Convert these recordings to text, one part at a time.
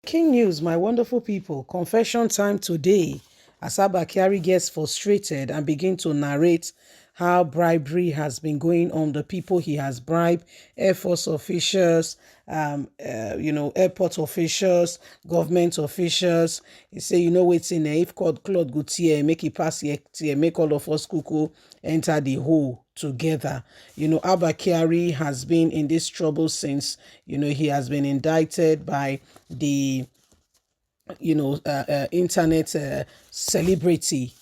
King news, my wonderful people. Confession time today. As Abba Kyari gets frustrated and begin to narrate how bribery has been going on, the people he has bribed, Air Force officials, airport officials, government officials. He say, what's in there? If Claude Gautier make it pass here, make all of us cuckoo enter the hole together. Abba Kyari has been in this trouble since, he has been indicted by the internet celebrity,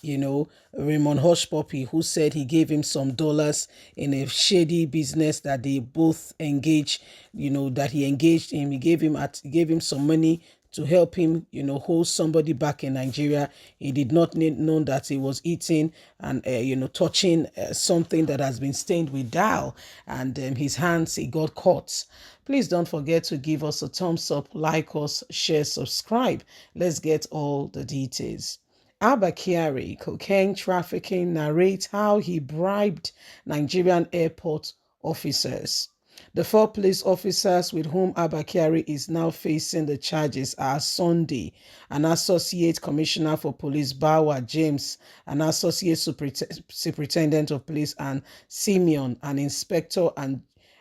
Raymond Hushpuppi, who said he gave him some dollars in a shady business that they both engaged, that he engaged in. He gave him some money to help him, hold somebody back in Nigeria. He did not know that he was eating and, touching something that has been stained with dye, and his hands, he got caught. Please don't forget to give us a thumbs up, like us, share, subscribe. Let's get all the details. Abba Kyari, cocaine trafficking, narrates how he bribed Nigerian airport officers. The 4 police officers with whom Abba Kyari is now facing the charges are Sunday, an Associate Commissioner for Police, Bawa James, an Associate Superintendent of Police, and Simeon, an Inspector,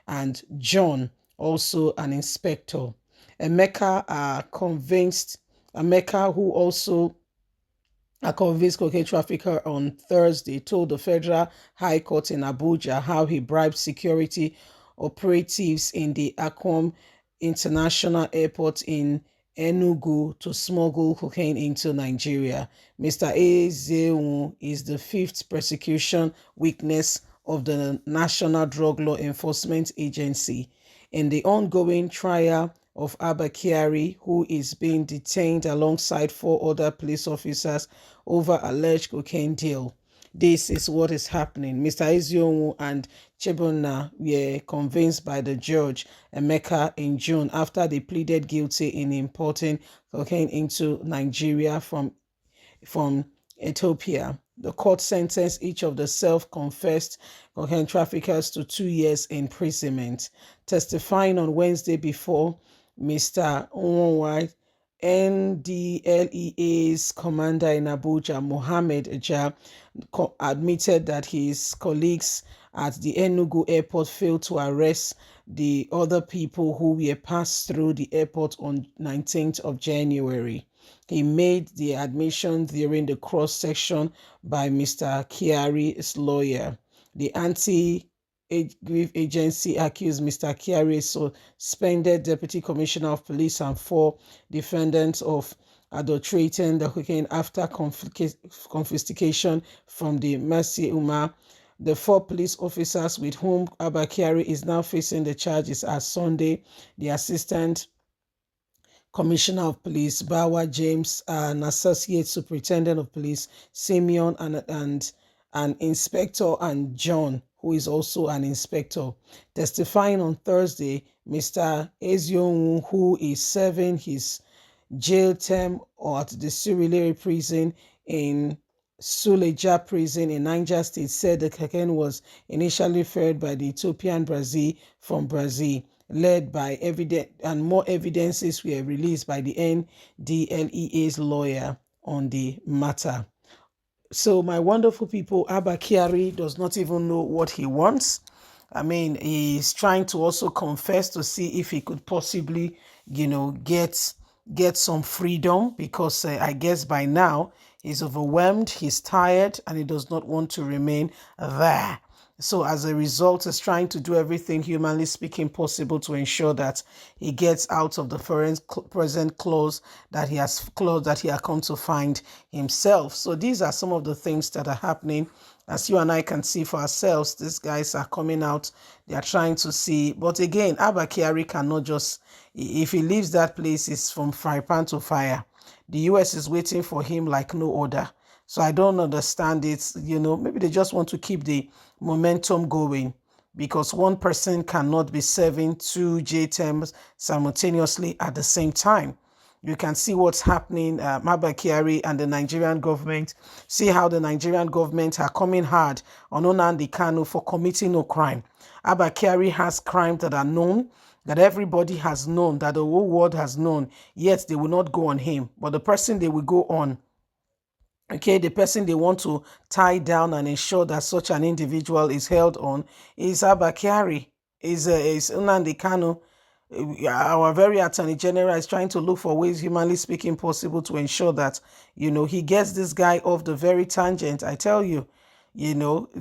and John, also an Inspector. Emeka, who also a convicted cocaine trafficker on Thursday, told the Federal High Court in Abuja how he bribed security operatives in the Akwam International Airport in Enugu to smuggle cocaine into Nigeria. Mr. Ezewu is the 5th prosecution witness of the National Drug Law Enforcement Agency in the ongoing trial of Abba Kyari, who is being detained alongside 4 other police officers over alleged cocaine deal. This is what is happening. Mr. Ezewu and Chebona were convinced by the judge, Emeka, in June after they pleaded guilty in importing cocaine into Nigeria from Ethiopia. The court sentenced each of the self-confessed cocaine traffickers to 2 years imprisonment. Testifying on Wednesday before Mr. Onwai, NDLEA's commander in Abuja, Mohammed Eja, admitted that his colleagues at the Enugu airport failed to arrest the other people who were passed through the airport on 19th of January. He made the admission during the cross-section by Mr. Kyari's lawyer. The anti-grief agency accused Mr. Kyari, suspended Deputy Commissioner of Police, and 4 defendants of adulterating the cocaine after confiscation from the Mercy Umar. The 4 police officers with whom Abba Kyari is now facing the charges are Sunday, the Assistant Commissioner of Police, Bawa James, an Associate Superintendent of Police, Simeon, and an Inspector, and John, who is also an Inspector. Testifying on Thursday, Mr. Ezewu, who is serving his jail term at the Surulere prison in Suleja prison in Niger State, said the cocaine was initially ferried by the Ethiopian Brazil from Brazil, led by evidence, and more evidences were released by the NDLEA's lawyer on the matter. So, my wonderful people, Abba Kyari does not even know what he wants. I mean, he's trying to also confess to see if he could possibly, get some freedom, because I guess by now he's overwhelmed, he's tired, and he does not want to remain there. So as a result, he's trying to do everything humanly speaking possible to ensure that he gets out of the present clause that he has come to find himself. So these are some of the things that are happening. As you and I can see for ourselves, these guys are coming out. They are trying to see. But again, Abba Kyari cannot just, if he leaves that place, it's from fry pan to fire. The US is waiting for him like no other. So I don't understand it. Maybe they just want to keep the momentum going, because one person cannot be serving 2 J terms simultaneously at the same time. You can see what's happening. Abba Kyari and the Nigerian government. See how the Nigerian government are coming hard on Nnamdi Kanu for committing no crime. Abba Kyari has crimes that are known, that everybody has known, that the whole world has known, yet they will not go on him. But the person they will go on, okay, the person they want to tie down and ensure that such an individual is held on, is Abba Kyari, is Nnamdi Kanu. Our very Attorney General is trying to look for ways, humanly speaking, possible to ensure that, he gets this guy off the very tangent. I tell you,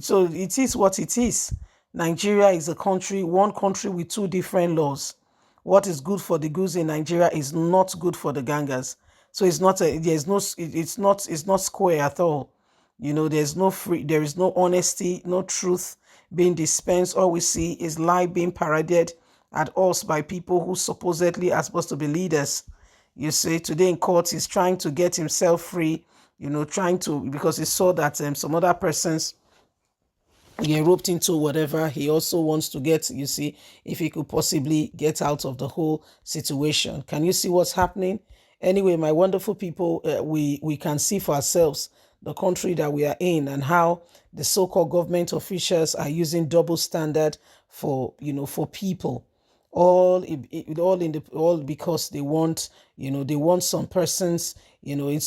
so it is what it is. Nigeria is a country, one country with two different laws. What is good for the goose in Nigeria is not good for the gangers. So it's not it's not square at all. There is no honesty, no truth being dispensed. All we see is lie being paraded at us by people who supposedly are supposed to be leaders. You see, today in court, he's trying to get himself free, because he saw that some other persons he roped into whatever. He also wants to get, if he could possibly get out of the whole situation. Can you see what's happening? Anyway, my wonderful people, we can see for ourselves the country that we are in and how the so-called government officials are using double standard for people, all because they want some persons in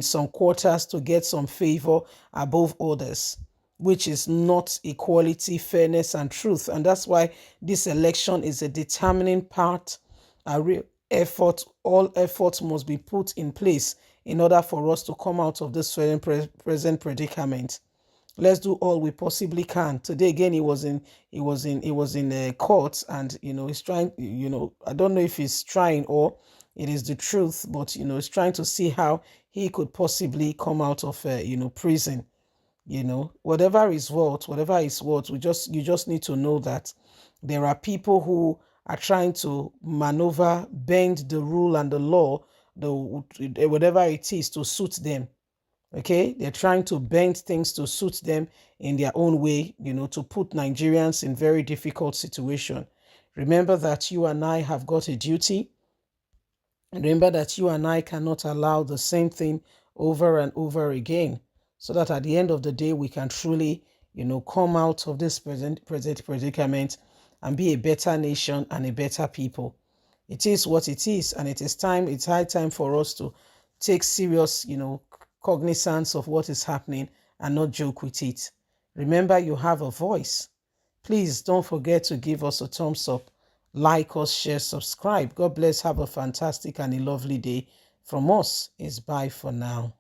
some quarters to get some favor above others, which is not equality, fairness, and truth. And that's why this election is a determining part, a real effort. All efforts must be put in place in order for us to come out of this present predicament. Let's do all we possibly can. Today again, he was in a court, and he's trying. I don't know if he's trying or it is the truth, but he's trying to see how he could possibly come out of prison. Whatever is what, you just need to know that there are people who are trying to maneuver, bend the rule and the law, whatever it is, to suit them. Okay, they're trying to bend things to suit them in their own way, to put Nigerians in very difficult situation. Remember that you and I have got a duty. Remember that you and I cannot allow the same thing over and over again, so that at the end of the day, we can truly, come out of this present predicament and be a better nation and a better people. It is what it is, and it's high time for us to take serious, cognizance of what is happening and not joke with it. Remember, you have a voice. Please don't forget to give us a thumbs up, like us, share, subscribe. God bless. Have a fantastic and a lovely day. From us, is bye for now.